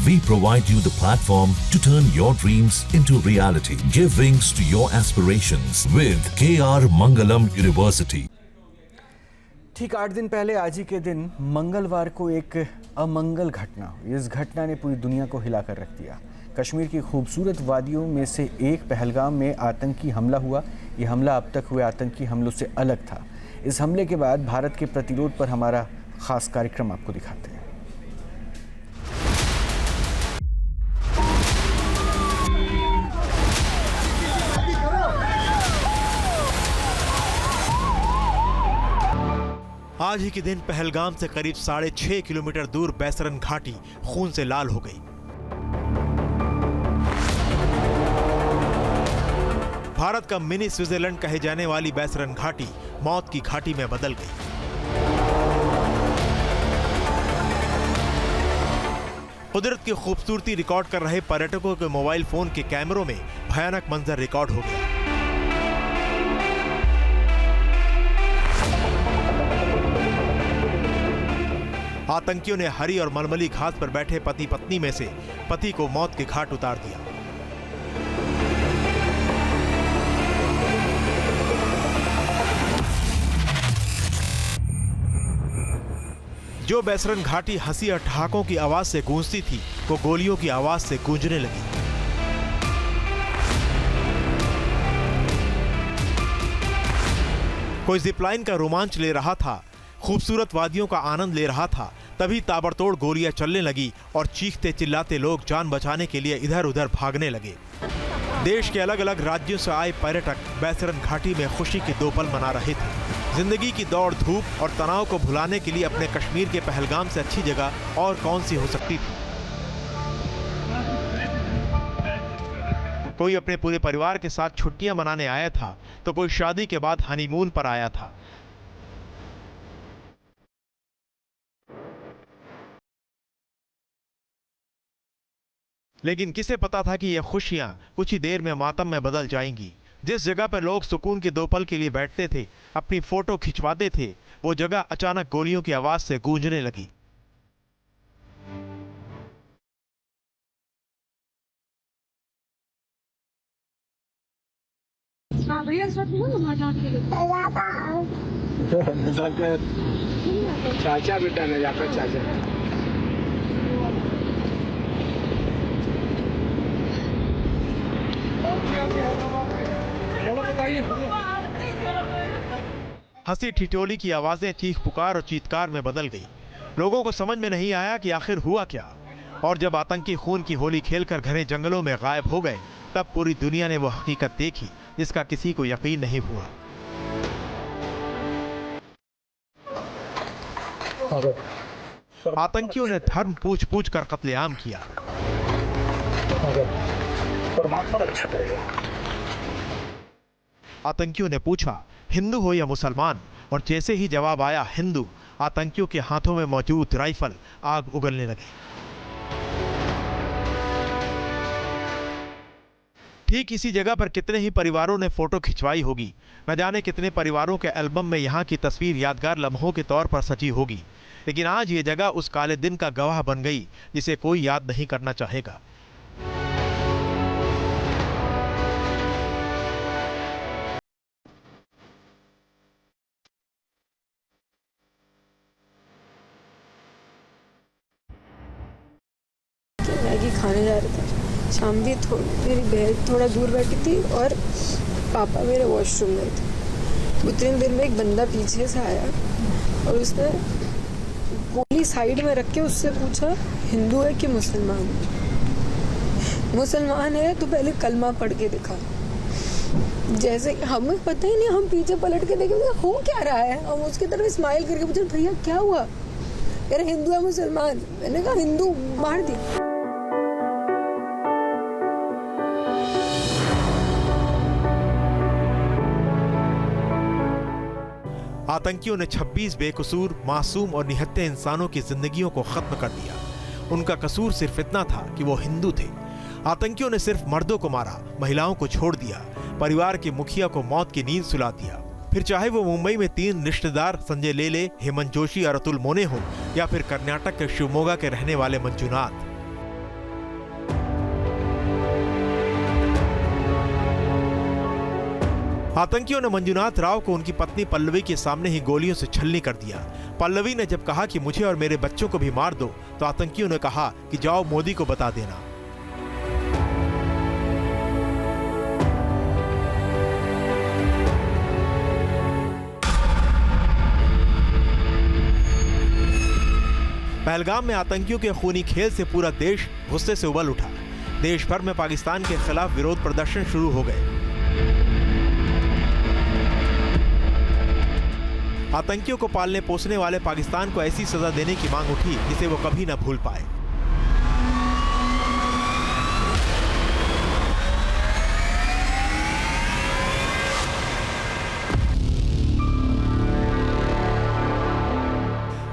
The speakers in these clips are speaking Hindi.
We provide you the platform to turn your dreams into reality. Give wings to your aspirations with KR Mangalam University. ठीक 8 दिन पहले आज ही के दिन मंगलवार को एक अमंगल घटना हुई। इस घटना ने पूरी दुनिया को हिलाकर रख दिया। कश्मीर की खूबसूरत वादियों में से एक पहलगाम में आतंकी हमला हुआ। ये हमला अब तक हुए आतंकी हमलों से अलग था। इस हमले के बाद भारत के प्रतिरोध पर हमारा खास कार्यक्रम आपको दिखाते हैं। आज ही के दिन पहलगाम से करीब 6.5 किलोमीटर दूर बैसरन घाटी खून से लाल हो गई। भारत का मिनी स्विट्जरलैंड कहे जाने वाली बैसरन घाटी मौत की घाटी में बदल गई। कुदरत की खूबसूरती रिकॉर्ड कर रहे पर्यटकों के मोबाइल फोन के कैमरों में भयानक मंजर रिकॉर्ड हो गया। आतंकियों ने हरी और मलमली घास पर बैठे पति पत्नी में से पति को मौत के घाट उतार दिया। जो बैसरन घाटी हंसी और ठहाकों की आवाज से गूंजती थी, वो गोलियों की आवाज से गूंजने लगी। कोई जिपलाइन का रोमांच ले रहा था, खूबसूरत वादियों का आनंद ले रहा था, तभी ताबड़तोड़ गोलियां चलने लगी और चीखते चिल्लाते लोग जान बचाने के लिए इधर उधर भागने लगे। देश के अलग अलग राज्यों से आए पर्यटक बैसरन घाटी में खुशी के 2 पल मना रहे थे। जिंदगी की दौड़ धूप और तनाव को भुलाने के लिए अपने कश्मीर के पहलगाम से अच्छी जगह और कौन सी हो सकती थी। कोई अपने पूरे परिवार के साथ छुट्टियां मनाने आया था, तो कोई शादी के बाद हनीमून पर आया था। लेकिन किसे पता था कि ये खुशियां कुछ ही देर में मातम में बदल जाएंगी। जिस जगह पर लोग सुकून के 2 पल के लिए बैठते थे, अपनी फोटो खिंचवाते थे, वो जगह अचानक गोलियों की आवाज से गूंजने लगी। चाचा बेटा ने जाकर चाचा हंसी ठिठोली की आवाजें चीख पुकार और चीत्कार में बदल गई। लोगों को समझ में नहीं आया कि आखिर हुआ क्या। और जब आतंकी खून की होली खेलकर घने जंगलों में गायब हो गए, तब पूरी दुनिया ने वो हकीकत देखी जिसका किसी को यकीन नहीं हुआ। आतंकियों ने धर्म पूछ पूछ कर कत्लेआम किया। आतंकियों ने पूछा, हिंदू हो या मुसलमान, और जैसे ही जवाब आया हिंदू, आतंकियों के हाथों में मौजूद राइफल आग उगलने लगे। ठीक इसी जगह पर कितने ही परिवारों ने फोटो खिंचवाई होगी। न जाने कितने परिवारों के एल्बम में यहाँ की तस्वीर यादगार लम्हों के तौर पर सजी होगी। लेकिन आज ये जगह उस काले दिन का गवाह बन गई जिसे कोई याद नहीं करना चाहेगा। मैगी खाने जा रहे थे। शाम भी मेरी बहन थोड़ा दूर बैठी थी और पापा मेरे वॉशरूम में थे। उतनी देर में एक बंदा पीछे से आया और उसने गोली साइड में रख के उससे पूछा, हिंदू है कि मुसलमान? मुसलमान है तो पहले कलमा पढ़ के दिखा। जैसे हमें पता ही नहीं, हम पीछे पलट के देखे हो क्या रहा है। हम उसकी तरफ स्माइल करके पूछे, भैया क्या हुआ? यार हिंदू है मुसलमान? मैंने कहा हिंदू, मार दी। आतंकियों ने 26 बेकसूर, मासूम और निहत्थे इंसानों की जिंदगियों को खत्म कर दिया। उनका कसूर सिर्फ इतना था कि वो हिंदू थे। आतंकियों ने सिर्फ मर्दों को मारा, महिलाओं को छोड़ दिया, परिवार के मुखिया को मौत की नींद सुला दिया। फिर चाहे वो मुंबई में 3 रिश्तेदार संजय लेले, हेमंत जोशी और अतुल मोने हो, या फिर कर्नाटक के शिवमोगा के रहने वाले मंजुनाथ। आतंकियों ने मंजुनाथ राव को उनकी पत्नी पल्लवी के सामने ही गोलियों से छलनी कर दिया। पल्लवी ने जब कहा कि मुझे और मेरे बच्चों को भी मार दो, तो आतंकियों ने कहा कि जाओ मोदी को बता देना। पहलगाम में आतंकियों के खूनी खेल से पूरा देश गुस्से से उबल उठा। देश भर में पाकिस्तान के खिलाफ विरोध प्रदर्शन शुरू हो गए। आतंकियों को पालने पोसने वाले पाकिस्तान को ऐसी सजा देने की मांग उठी जिसे वो कभी न भूल पाए।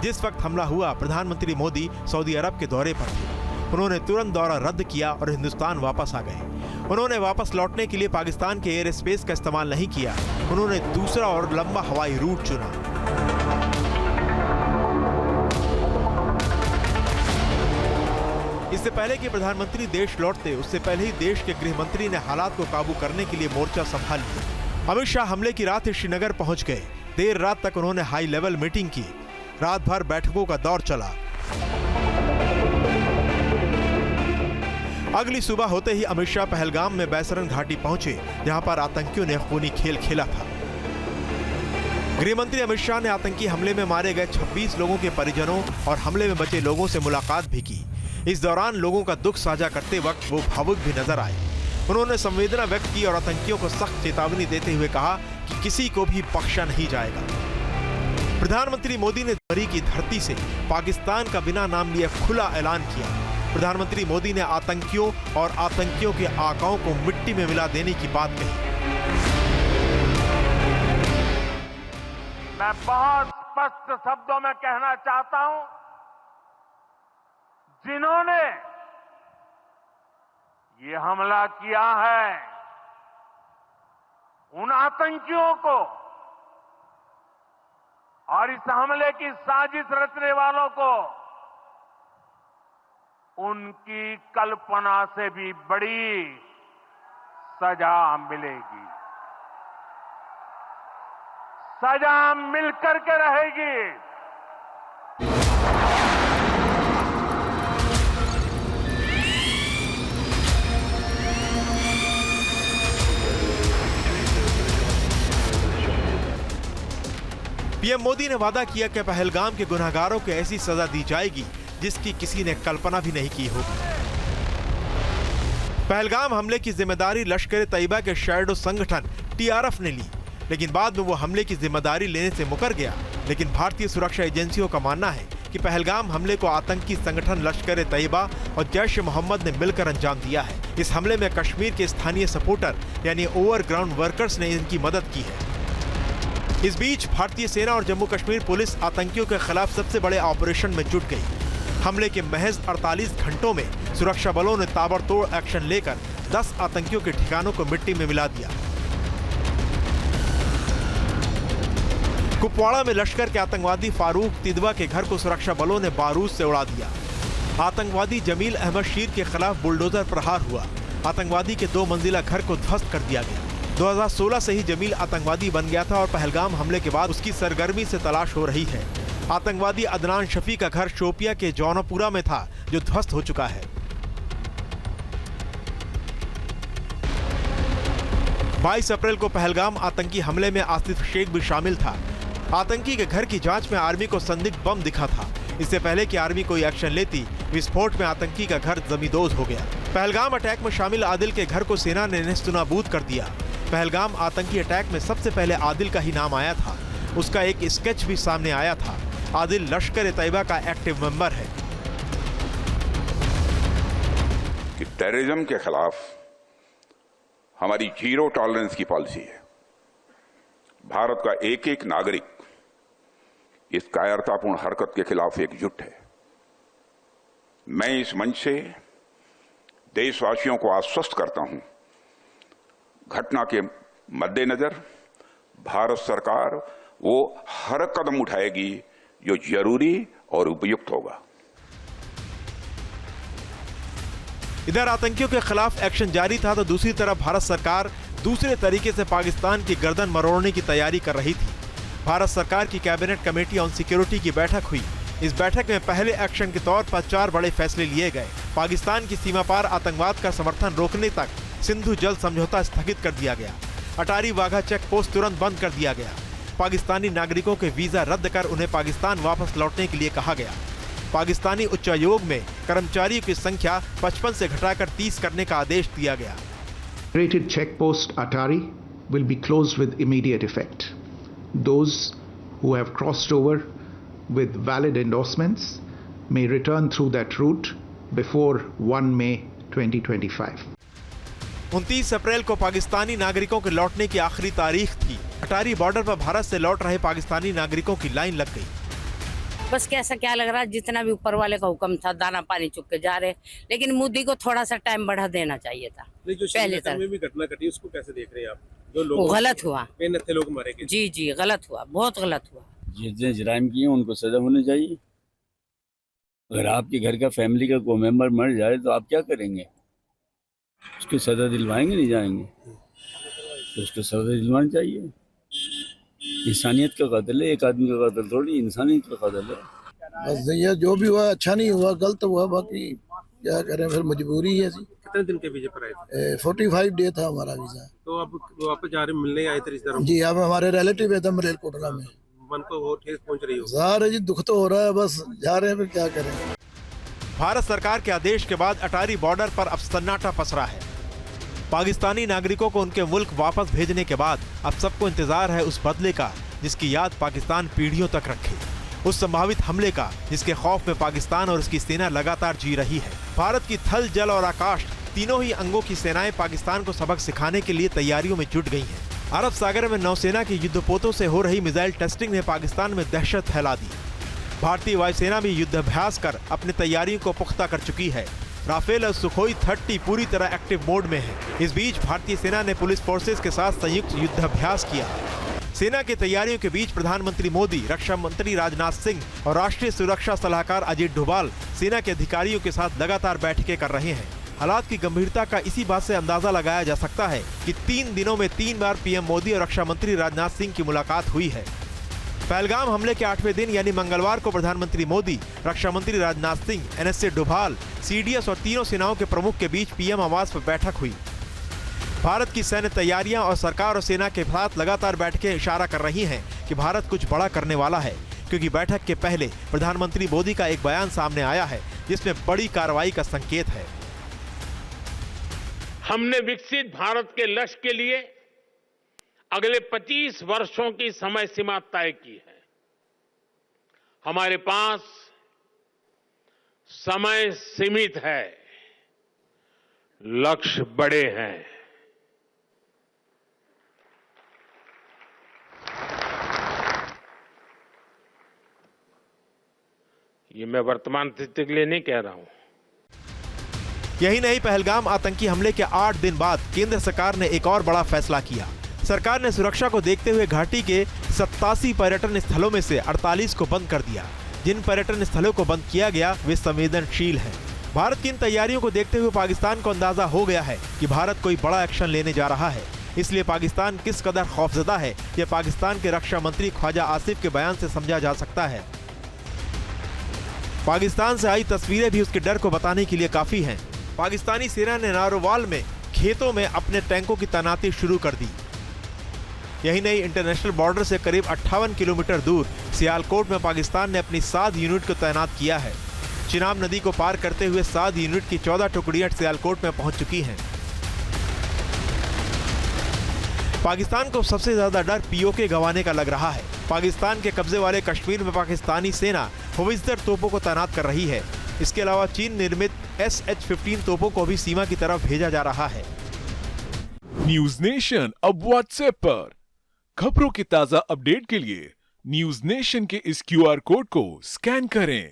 जिस वक्त हमला हुआ, प्रधानमंत्री मोदी सऊदी अरब के दौरे पर थे। उन्होंने तुरंत दौरा रद्द किया और हिंदुस्तान वापस आ गए। उन्होंने वापस लौटने के लिए पाकिस्तान के एयर स्पेस का इस्तेमाल नहीं किया। उन्होंने दूसरा और लंबा हवाई रूट चुना। इससे पहले कि प्रधानमंत्री देश लौटते, उससे पहले ही देश के गृह मंत्री ने हालात को काबू करने के लिए मोर्चा संभाल लिया। अमित शाह हमले की रात श्रीनगर पहुंच गए। देर रात तक उन्होंने हाई लेवल मीटिंग की। रात भर बैठकों का दौर चला। अगली सुबह होते ही अमित शाह पहलगाम में बैसरन घाटी पहुंचे, जहां पर आतंकियों ने खूनी खेल खेला था। गृहमंत्री अमित शाह ने आतंकी हमले में मारे गए 26 लोगों के परिजनों और हमले में बचे लोगों से मुलाकात भी की। इस दौरान लोगों का दुख साझा करते वक्त वो भावुक भी नजर आए। उन्होंने संवेदना व्यक्त की और आतंकियों को सख्त चेतावनी देते हुए कहा कि किसी को भी बख्शा नहीं जाएगा। प्रधानमंत्री मोदी ने बरी की धरती से पाकिस्तान का बिना नाम लिए खुला ऐलान किया। प्रधानमंत्री मोदी ने आतंकियों और आतंकियों के आकाओं को मिट्टी में मिला देने की बात कही। मैं बहुत स्पष्ट शब्दों में कहना चाहता हूं, जिन्होंने ये हमला किया है, उन आतंकियों को और इस हमले की साजिश रचने वालों को उनकी कल्पना से भी बड़ी सजा मिलेगी। सजा मिलकर के रहेगी। पीएम मोदी ने वादा किया कि पहलगाम के गुनहगारों को ऐसी सजा दी जाएगी जिसकी किसी ने कल्पना भी नहीं की होगी। पहलगाम हमले की जिम्मेदारी लश्कर तैयबा के शैडो संगठन टीआरएफ ने ली, लेकिन बाद में वो हमले की जिम्मेदारी लेने से मुकर गया। लेकिन भारतीय सुरक्षा एजेंसियों का मानना है कि पहलगाम हमले को आतंकी संगठन लश्कर तैयबा और जैश मोहम्मद ने मिलकर अंजाम दिया है। इस हमले में कश्मीर के स्थानीय सपोर्टर यानी ओवरग्राउंड वर्कर्स ने इनकी मदद की है। इस बीच भारतीय सेना और जम्मू कश्मीर पुलिस आतंकियों के खिलाफ सबसे बड़े ऑपरेशन में जुट गई। हमले के महज 48 घंटों में सुरक्षा बलों ने ताबड़तोड़ एक्शन लेकर 10 आतंकियों के ठिकानों को मिट्टी में मिला दिया। कुपवाड़ा में लश्कर के आतंकवादी फारूक तिदवा के घर को सुरक्षा बलों ने बारूद से उड़ा दिया। आतंकवादी जमील अहमद शीर के खिलाफ बुलडोजर प्रहार हुआ। आतंकवादी के 2 मंजिला घर को ध्वस्त कर दिया गया। 2016 से ही जमील आतंकवादी बन गया था और पहलगाम हमले के बाद उसकी सरगर्मी से तलाश हो रही है। आतंकवादी अदनान शफी का घर शोपिया के जौनपुरा में था, जो ध्वस्त हो चुका है। 22 अप्रैल को पहलगाम आतंकी हमले में आसिफ शेख भी शामिल था। आतंकी के घर की जांच में आर्मी को संदिग्ध बम दिखा था। इससे पहले कि आर्मी कोई एक्शन लेती, विस्फोट में आतंकी का घर जमींदोज हो गया। पहलगाम अटैक में शामिल आदिल के घर को सेना ने नेस्तनाबूद कर दिया। पहलगाम आतंकी अटैक में सबसे पहले आदिल का ही नाम आया था। उसका एक स्केच भी सामने आया था। आदिल लश्कर तैयबा का एक्टिव मेंबर है। कि टेररिज्म के खिलाफ हमारी जीरो टॉलरेंस की पॉलिसी है। भारत का एक एक नागरिक इस कायरतापूर्ण हरकत के खिलाफ एकजुट है। मैं इस मंच से देशवासियों को आश्वस्त करता हूं, घटना के मद्देनजर भारत सरकार वो हर कदम उठाएगी जो जरूरी और उपयुक्त होगा। इधर आतंकियों के खिलाफ एक्शन जारी था, तो दूसरी तरफ भारत सरकार दूसरे तरीके से पाकिस्तान की गर्दन मरोड़ने की तैयारी कर रही थी। भारत सरकार की कैबिनेट कमेटी ऑन सिक्योरिटी की बैठक हुई। इस बैठक में पहले एक्शन के तौर पर 4 बड़े फैसले लिए गए। पाकिस्तान की सीमा पार आतंकवाद का समर्थन रोकने तक सिंधु जल समझौता स्थगित कर दिया गया। अटारी वाघा चेक पोस्ट तुरंत बंद कर दिया गया। पाकिस्तानी नागरिकों के वीजा रद्द कर उन्हें पाकिस्तान वापस लौटने के लिए कहा गया। पाकिस्तानी उच्चायोग में कर्मचारियों की संख्या 55 से घटाकर 30 करने का आदेश दिया गया। Rated checkpost Atari will be closed with immediate effect. Those who have crossed over with valid endorsements may return through that route before 1 May 2025. 29 अप्रैल को पाकिस्तानी नागरिकों के लौटने की आखिरी तारीख थी। अटारी बॉर्डर पर भारत से लौट रहे पाकिस्तानी नागरिकों की लाइन लग गई। बस कैसा क्या लग रहा है, जितना भी ऊपर वाले का हुक्म था दाना पानी चुक के जा रहे, लेकिन मोदी को थोड़ा सा टाइम बढ़ा देना चाहिए था। जो पहले तक में भी घटना घटी उसको कैसे देख रहे हैं आप? जो लोग गलत हुआ, लोग मारे गए। जी गलत हुआ, बहुत गलत हुआ। जिसने जराइम किए उनको सजा होनी चाहिए। अगर आपके घर का फैमिली का कोई मेंबर मर जाए तो आप क्या करेंगे? उसको सजा दिलवाएंगे? नहीं जाएंगे तो उसको सजा दिलवानी चाहिए। इंसानियत का कत्ल है, एक आदमी का कत्ल थोड़ी, इंसानियत का कत्ल है। बस ये जो भी हुआ अच्छा नहीं हुआ, गलत हुआ, बाकी क्या करें, फिर मजबूरी है। कितने दिन के वीजे पर आए थे? 45 डे था हमारा वीजा। तो अब वापस जा रहे, मिलने आए थे रिश्तेदारों? जी, अब हमारे रिलेटिव है था मलेरकोटला में। मन को वो ठेस पहुंच रही हो? ज़ाहिर है जी, दुख तो हो रहा है, बस जा रहे हैं, फिर क्या करें। भारत सरकार के आदेश के बाद अटारी बॉर्डर पर अब सन्नाटा पसरा है। पाकिस्तानी नागरिकों को उनके मुल्क वापस भेजने के बाद अब सबको इंतजार है उस बदले का जिसकी याद पाकिस्तान पीढ़ियों तक रखे, उस संभावित हमले का जिसके खौफ में पाकिस्तान और उसकी सेना लगातार जी रही है। भारत की थल, जल और आकाश तीनों ही अंगों की सेनाएं पाकिस्तान को सबक सिखाने के लिए तैयारियों में जुट गई हैं। अरब सागर में नौसेना की युद्धपोतों से हो रही मिसाइल टेस्टिंग ने पाकिस्तान में दहशत फैला दी। भारतीय वायुसेना भी युद्धाभ्यास कर अपनी तैयारियों को पुख्ता कर चुकी है। राफेल और सुखोई 30 पूरी तरह एक्टिव मोड में है। इस बीच भारतीय सेना ने पुलिस फोर्सेस के साथ संयुक्त युद्धाभ्यास किया। सेना की तैयारियों के बीच प्रधानमंत्री मोदी, रक्षा मंत्री राजनाथ सिंह और राष्ट्रीय सुरक्षा सलाहकार अजीत डोभाल सेना के अधिकारियों के साथ लगातार बैठकें कर रहे हैं। हालात की गंभीरता का इसी बात से अंदाजा लगाया जा सकता है कि 3 दिनों में 3 बार पीएम मोदी और रक्षा मंत्री राजनाथ सिंह की मुलाकात हुई है। पहलगाम हमले के 8वें दिन यानी मंगलवार को प्रधानमंत्री मोदी, रक्षा मंत्री राजनाथ सिंह, एनएसए डोभाल, सीडीएस और तीनों सेनाओं के प्रमुख के बीच पीएम आवास पर बैठक हुई। भारत की सैन्य तैयारियां और सरकार और सेना के साथ लगातार बैठकें इशारा कर रही हैं कि भारत कुछ बड़ा करने वाला है, क्योंकि बैठक के पहले प्रधानमंत्री मोदी का एक बयान सामने आया है जिसमें बड़ी कार्रवाई का संकेत है। हमने विकसित भारत के लक्ष्य के लिए अगले 25 वर्षों की समय सीमा तय की है। हमारे पास समय सीमित है, लक्ष्य बड़े हैं। ये मैं वर्तमान स्थिति के लिए नहीं कह रहा हूं। यही नहीं, पहलगाम आतंकी हमले के 8 दिन बाद केंद्र सरकार ने एक और बड़ा फैसला किया। सरकार ने सुरक्षा को देखते हुए घाटी के 87 पर्यटन स्थलों में से 48 को बंद कर दिया। जिन पर्यटन स्थलों को बंद किया गया वे संवेदनशील हैं। भारत की इन तैयारियों को देखते हुए पाकिस्तान को अंदाजा हो गया है कि भारत कोई बड़ा एक्शन लेने जा रहा है। इसलिए पाकिस्तान किस कदर खौफजदा है, यह पाकिस्तान के रक्षा मंत्री ख्वाजा आसिफ के बयान से समझा जा सकता है। पाकिस्तान से आई तस्वीरें भी उसके डर को बताने के लिए काफी हैं। पाकिस्तानी सेना ने नारोवाल में खेतों में अपने टैंकों की तैनाती शुरू कर दी। यही नहीं, इंटरनेशनल बॉर्डर से करीब 58 किलोमीटर दूर सियालकोट में पाकिस्तान ने अपनी 7 यूनिट को तैनात किया है। चिनाब नदी को पार करते हुए 7 यूनिट की 14 टुकड़ियां सियालकोट में पहुंच चुकी हैं। पाकिस्तान को सबसे ज्यादा डर पीओके गंवाने का लग रहा है। पाकिस्तान के कब्जे वाले कश्मीर में पाकिस्तानी सेना होवित्जर तोपों को तैनात कर रही है। इसके अलावा चीन निर्मित SH-15 तोपों को भी सीमा की तरफ भेजा जा रहा है। न्यूज नेशन अब व्हाट्सएप पर खबरों के ताजा अपडेट के लिए न्यूज नेशन के इस QR कोड को स्कैन करें।